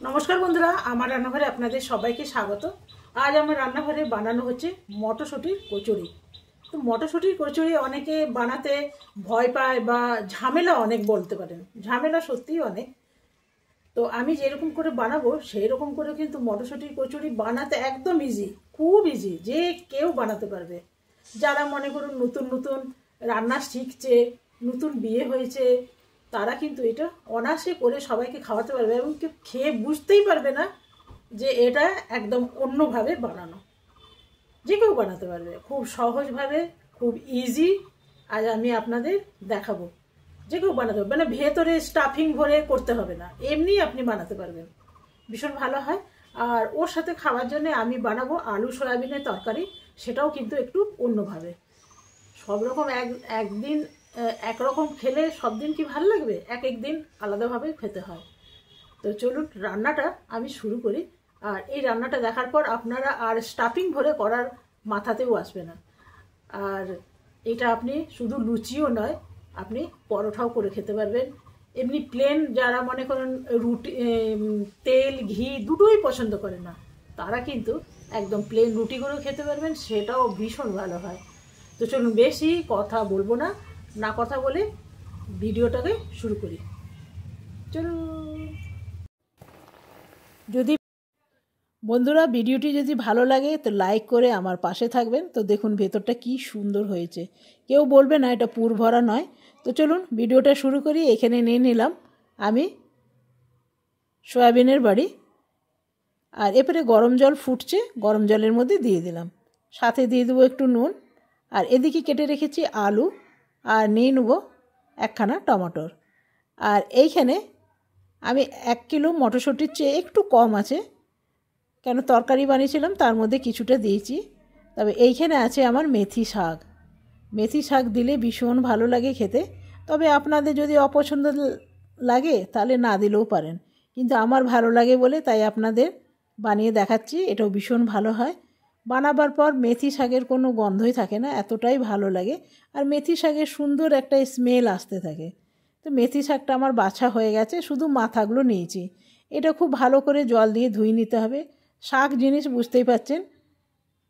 নমস্কার বন্ধুরা, আমার রান্নাঘরে আপনাদের সবাইকে স্বাগত। আজ আমার রান্নাঘরে বানানো হচ্ছে মটরশুঁটির কচুরি। তো মটরশুঁটির কচুরি অনেকে বানাতে ভয় পায় বা ঝামেলা অনেক বলতে পারেন, ঝামেলা সত্যিই অনেক। তো আমি যেরকম করে বানাবো সেই রকম করে কিন্তু মটরশুঁটির কচুরি বানাতে একদম ইজি, খুব ইজি, যে কেউ বানাতে পারবে। যারা মনে করুন নতুন নতুন রান্না শিখছে, নতুন বিয়ে হয়েছে, তারা কিন্তু এটা অনায়াসে করে সবাইকে খাওয়াতে পারবে এবং কেউ খেয়ে বুঝতেই পারবে না যে এটা একদম অন্যভাবে বানানো। যে কেউ বানাতে পারবে খুব সহজভাবে, খুব ইজি। আজ আমি আপনাদের দেখাবো। যে কেউ বানাতে পারবে, মানে ভেতরে স্টাফিং ভরে করতে হবে না, এমনি আপনি বানাতে পারবেন, ভীষণ ভালো হয়। আর ওর সাথে খাওয়ার জন্য আমি বানাবো আলু সয়াবিনের তরকারি, সেটাও কিন্তু একটু অন্যভাবে। সব রকম একদিন একরকম খেলে সব দিন কি ভালো লাগবে? এক একদিন আলাদাভাবে খেতে হয়। তো চলুন রান্নাটা আমি শুরু করি। আর এই রান্নাটা দেখার পর আপনারা আর স্টাফিং ভরে করার মাথাতেও আসবে না। আর এটা আপনি শুধু লুচিও নয়, আপনি পরোটাও করে খেতে পারবেন। এমনি প্লেন যারা মনে করেন রুটি, তেল ঘি দুটোই পছন্দ করে না, তারা কিন্তু একদম প্লেন রুটি করেও খেতে পারবেন, সেটাও ভীষণ ভালো হয়। তো চলুন বেশি কথা বলবো না, না কথা বলে ভিডিওটাকে শুরু করি। চলুন। যদি বন্ধুরা ভিডিওটি যদি ভালো লাগে তো লাইক করে আমার পাশে থাকবেন। তো দেখুন ভেতরটা কি সুন্দর হয়েছে, কেউ বলবে না এটা পুর ভরা নয়। তো চলুন ভিডিওটা শুরু করি। এখানে নিয়ে নিলাম আমি সয়াবিনের বড়ি, আর এরপরে গরম জল ফুটছে, গরম জলের মধ্যে দিয়ে দিলাম, সাথে দিয়ে দেবো একটু নুন। আর এদিকে কেটে রেখেছি আলু, আর নিয়ে নেব একখানা টমেটোর। আর এইখানে আমি 1 কিলো মটরশুঁটির চেয়ে একটু কম আছে, কেন তরকারি বানিয়েছিলাম তার মধ্যে কিছুটা দিয়েছি। তবে এইখানে আছে আমার মেথি শাক। মেথি শাক দিলে ভীষণ ভালো লাগে খেতে। তবে আপনাদের যদি অপছন্দ লাগে তাহলে না দিলেও পারেন, কিন্তু আমার ভালো লাগে বলে তাই আপনাদের বানিয়ে দেখাচ্ছি। এটাও ভীষণ ভালো হয়। বানাবার পর মেথি শাকের কোনো গন্ধই থাকে না, এতটাই ভালো লাগে। আর মেথি শাকের সুন্দর একটা স্মেল আসতে থাকে। তো মেথি শাকটা আমার বাছা হয়ে গেছে, শুধু মাথাগুলো নিয়েছি। এটা খুব ভালো করে জল দিয়ে ধুয়ে নিতে হবে। শাক জিনিস বুঝতেই পারছেন,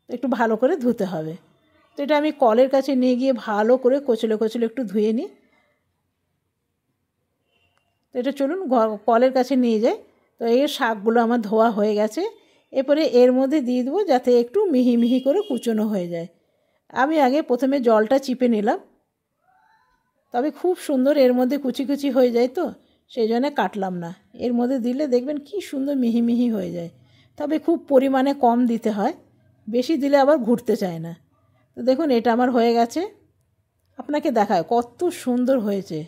একটু ভালো করে ধুতে হবে। তো এটা আমি কলের কাছে নিয়ে গিয়ে ভালো করে কচলে কচলে একটু ধুয়ে নিই। তো এটা চলুন কলের কাছে নিয়ে যাই। তো এই শাকগুলো আমার ধোয়া হয়ে গেছে। এরপরে এর মধ্যে দিয়ে দেবো যাতে একটু মিহি মিহি করে কুচনো হয়ে যায়। আমি আগে প্রথমে জলটা চিপে নিলাম, তবে খুব সুন্দর এর মধ্যে কুচি কুচি হয়ে যায়, তো সেই জন্য কাটলাম না। এর মধ্যে দিলে দেখবেন কি সুন্দর মিহি মিহি হয়ে যায়। তবে খুব পরিমাণে কম দিতে হয়, বেশি দিলে আবার ঘুরতে চায় না। তো দেখুন এটা আমার হয়ে গেছে। আপনাকে দেখায় কত সুন্দর হয়েছে,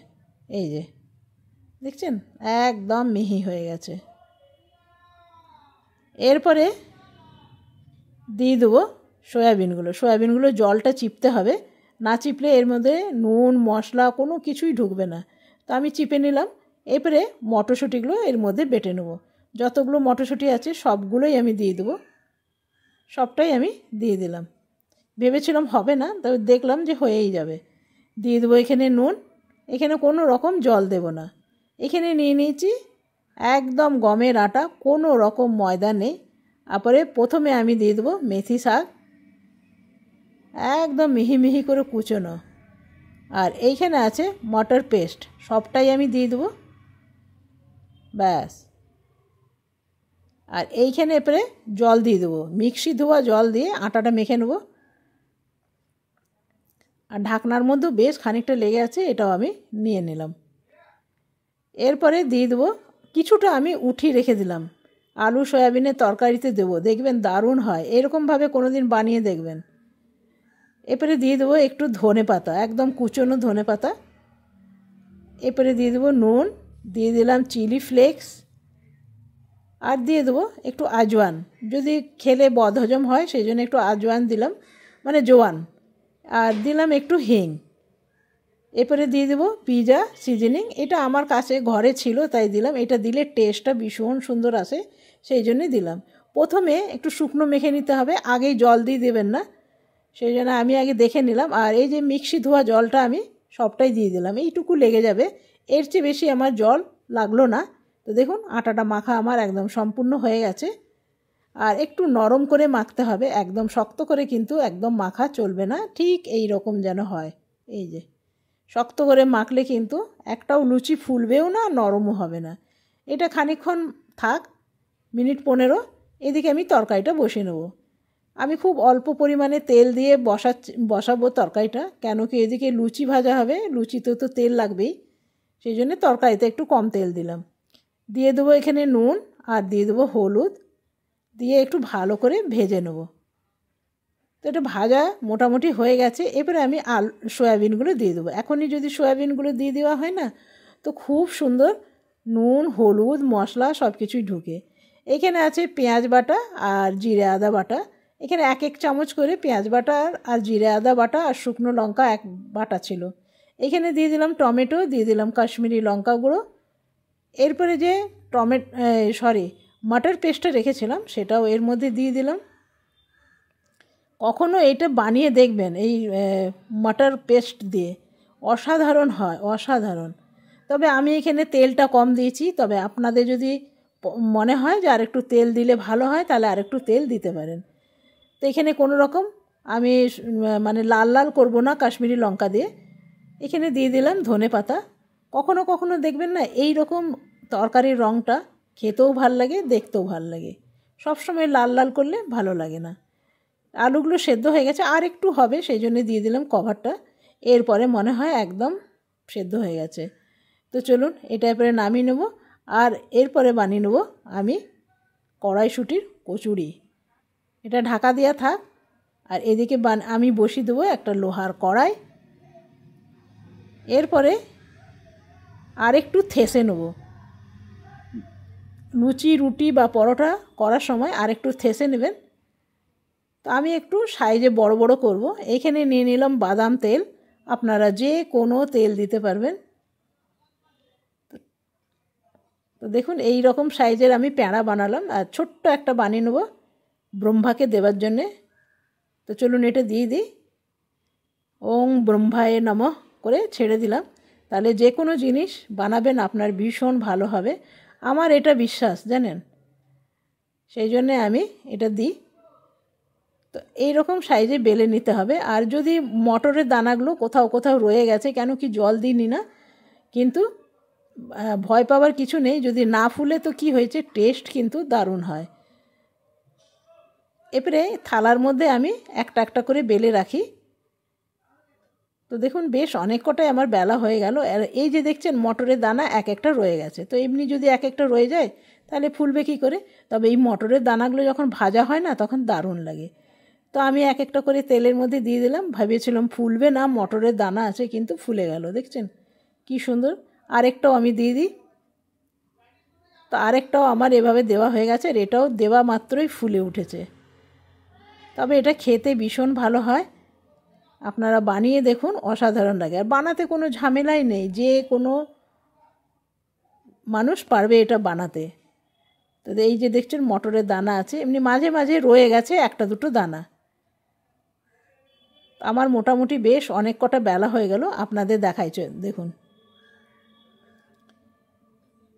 এই যে দেখছেন একদম মিহি হয়ে গেছে। এরপরে দিয়ে দেবো সয়াবিনগুলো জলটা চিপতে হবে, না চিপলে এর মধ্যে নুন মশলা কোনো কিছুই ঢুকবে না। তো আমি চিপে নিলাম। এরপরে মটরশুঁটিগুলো এর মধ্যে বেটে নেব। যতগুলো মটরশুঁটি আছে সবগুলোই আমি দিয়ে দেবো, সবটাই আমি দিয়ে দিলাম। ভেবেছিলাম হবে না, তবে দেখলাম যে হয়েই যাবে। দিয়ে দেবো এখানে নুন, এখানে কোনো রকম জল দেব না। এখানে নিয়ে নিয়েছি একদম গমের আটা, কোনো রকম ময়দা নেই। তারপরে প্রথমে আমি দিয়ে দেবো মেথি শাক, একদম মিহি মিহি করে কুচোনো। আর এইখানে আছে মটর পেস্ট, সবটাই আমি দিয়ে দেবো, ব্যাস। আর এইখানে এরপরে জল দিয়ে দেবো, মিক্সি ধোয়া জল দিয়ে আটাটা মেখে নেব। আর ঢাকনার মধ্যেও বেশ খানিকটা লেগে আছে, এটাও আমি নিয়ে নিলাম। এরপরে দিয়ে দেবো কিছুটা আমি উঠিয়ে রেখে দিলাম, আলু সয়াবিনের তরকারিতে দেবো, দেখবেন দারুণ হয়। এরকমভাবে কোনো দিন বানিয়ে দেখবেন। এরপরে দিয়ে দেবো একটু ধনেপাতা, একদম কুচনো ধনেপাতা। এরপরে দিয়ে দেবো নুন, দিয়ে দিলাম চিলি ফ্লেক্স, আর দিয়ে দেবো একটু আজওয়ান, যদি খেলে বদহজম হয় সেই জন্য একটু আজওয়ান দিলাম, মানে জোয়ান। আর দিলাম একটু হিং। এরপরে দিয়ে দেবো পিৎজা সিজনিং, এটা আমার কাছে ঘরে ছিল তাই দিলাম। এটা দিলে টেস্টটা ভীষণ সুন্দর আসে, সেই জন্যই দিলাম। প্রথমে একটু শুকনো মেখে নিতে হবে, আগেই জল দিয়ে দেবেন না, সেই জন্য আমি আগে দেখে নিলাম। আর এই যে মিক্সি ধোয়া জলটা আমি সবটাই দিয়ে দিলাম, এইটুকু লেগে যাবে, এর চেয়ে বেশি আমার জল লাগলো না, তো দেখুন আটাটা মাখা আমার একদম সম্পূর্ণ হয়ে গেছে। আর একটু নরম করে মাখতে হবে, একদম শক্ত করে কিন্তু একদম মাখা চলবে না, ঠিক এই রকম যেন হয়। এই যে শক্ত করে মাখলে কিন্তু একটাও লুচি ফুলবেও না, নরমও হবে না। এটা খানিকক্ষণ থাক, মিনিট 15। এদিকে আমি তরকারিটা বসিয়ে নেব। আমি খুব অল্প পরিমাণে তেল দিয়ে বসাবো তরকারিটা, কেন কি এদিকে লুচি ভাজা হবে, লুচিতেও তো তেল লাগবেই, সেই জন্য তরকারিতে একটু কম তেল দিলাম। দিয়ে দেবো এখানে নুন আর দিয়ে দেবো হলুদ, দিয়ে একটু ভালো করে ভেজে নেব। তো এটা ভাজা মোটামুটি হয়ে গেছে। এবারে আমি সয়াবিনগুলো দিয়ে দেবো। এখনই যদি সয়াবিনগুলো দিয়ে দেওয়া হয় না, তো খুব সুন্দর নুন হলুদ মশলা সব কিছুই ঢুকে। এখানে আছে পেঁয়াজ বাটা আর জিরে আদা বাটা। এখানে 1 চামচ করে পেঁয়াজ বাটা আর জিরে আদা বাটা আর শুকনো লঙ্কা 1 বাটা ছিল। এখানে দিয়ে দিলাম টমেটো, দিয়ে দিলাম কাশ্মীরি লঙ্কা গুঁড়ো। এরপরে যে মাটার পেস্টটা রেখেছিলাম সেটাও এর মধ্যে দিয়ে দিলাম। কখনো এটা বানিয়ে দেখবেন এই মাটার পেস্ট দিয়ে, অসাধারণ হয়, অসাধারণ। তবে আমি এখানে তেলটা কম দিয়েছি, তবে আপনাদের যদি মনে হয় যে আরেকটু তেল দিলে ভালো হয় তাহলে আরেকটু তেল দিতে পারেন। তো এখানে কোনো রকম আমি মানে লাল লাল করব না কাশ্মীরি লঙ্কা দিয়ে। এখানে দিয়ে দিলাম ধনে পাতা। কখনো কখনো দেখবেন না এই রকম তরকারির রঙটা খেতেও ভাল লাগে, দেখতেও ভাল লাগে। সবসময় লাল লাল করলে ভালো লাগে না। আলুগুলো সেদ্ধ হয়ে গেছে, আর একটু হবে, সেই জন্য দিয়ে দিলাম কভারটা। এরপরে মনে হয় একদম সেদ্ধ হয়ে গেছে। তো চলুন এটা এরপরে নামিয়ে নেব। আর এরপরে বানিয়ে নেব আমি কড়াইশুঁটির কচুরি। এটা ঢাকা দেওয়া থাক। আর এদিকে আমি বসিয়ে দেবো একটা লোহার কড়াই। এরপরে আর একটু থেসে নেব। লুচি রুটি বা পরোটা করার সময় আর একটু থেসে নেবেন। তো আমি একটু সাইজে বড় বড় করব। এখানে নিয়ে নিলাম বাদাম তেল, আপনারা যে কোনো তেল দিতে পারবেন। তো দেখুন এই রকম সাইজের আমি প্যাঁড়া বানালাম, আর ছোট্ট একটা বানিয়ে নেব ব্রহ্মাকে দেওয়ার জন্যে। তো চলুন এটা দিয়ে দিই। ওং ব্রহ্মায় নমঃ করে ছেড়ে দিলাম। তাহলে যে কোনো জিনিস বানাবেন আপনার ভীষণ ভালো হবে, আমার এটা বিশ্বাস, জানেন। সেই জন্যে আমি এটা দিই। তো এইরকম সাইজে বেলে নিতে হবে। আর যদি মটরের দানাগুলো কোথাও কোথাও রয়ে গেছে, কেন কি জল দিইনি না, কিন্তু ভয় পাওয়ার কিছু নেই। যদি না ফুলে তো কি হয়েছে, টেস্ট কিন্তু দারুণ হয়। এবারে থালার মধ্যে আমি একটা একটা করে বেলে রাখি। তো দেখুন বেশ অনেক কটাই আমার বেলা হয়ে গেল। আর এই যে দেখছেন মটরের দানা এক একটা রয়ে গেছে। তো এমনি যদি এক একটা রয়ে যায় তাহলে ফুলবে কী করে। তবে এই মটরের দানাগুলো যখন ভাজা হয় না তখন দারুণ লাগে। তো আমি এক একটা করে তেলের মধ্যে দিয়ে দিলাম। ভেবেছিলাম ফুলবে না, মটরের দানা আছে, কিন্তু ফুলে গেল। দেখছেন কি সুন্দর। আরেকটাও আমি দিয়ে দিই। তো আরেকটাও আমার এভাবে দেওয়া হয়ে গেছে। আর এটাও দেওয়া মাত্রই ফুলে উঠেছে। তবে এটা খেতে ভীষণ ভালো হয়। আপনারা বানিয়ে দেখুন, অসাধারণ লাগে। আর বানাতে কোনো ঝামেলাই নেই, যে কোনো মানুষ পারবে এটা বানাতে। তো এই যে দেখছেন মটরের দানা আছে, এমনি মাঝে মাঝে রয়ে গেছে একটা দুটো দানা। আমার মোটামুটি বেশ অনেক কটা বেলা হয়ে গেল, আপনাদের দেখাইছে। দেখুন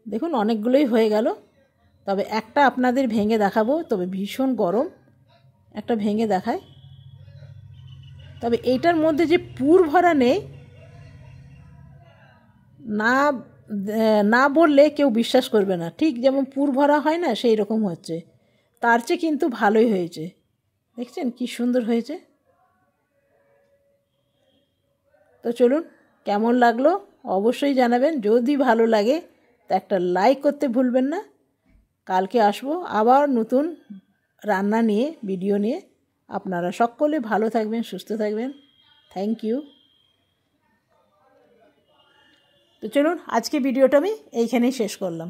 দেখুন অনেকগুলোই হয়ে গেল। তবে একটা আপনাদের ভেঙে দেখাবো, তবে ভীষণ গরম, একটা ভেঙে দেখায়। তবে এইটার মধ্যে যে পুর ভরা নেই, না বললে কেউ বিশ্বাস করবে না। ঠিক যেমন পুর ভরা হয় না, সেই রকম হচ্ছে। তার চেয়ে কিন্তু ভালোই হয়েছে। দেখছেন কি সুন্দর হয়েছে। তো চলুন কেমন লাগলো অবশ্যই জানাবেন। যদি ভালো লাগে তা একটা লাইক করতে ভুলবেন না। কালকে আসবো আবার নতুন রান্না নিয়ে, ভিডিও নিয়ে। আপনারা সকলে ভালো থাকবেন, সুস্থ থাকবেন। Thank you. তো চলুন আজকে ভিডিওটা আমি এইখানেই শেষ করলাম।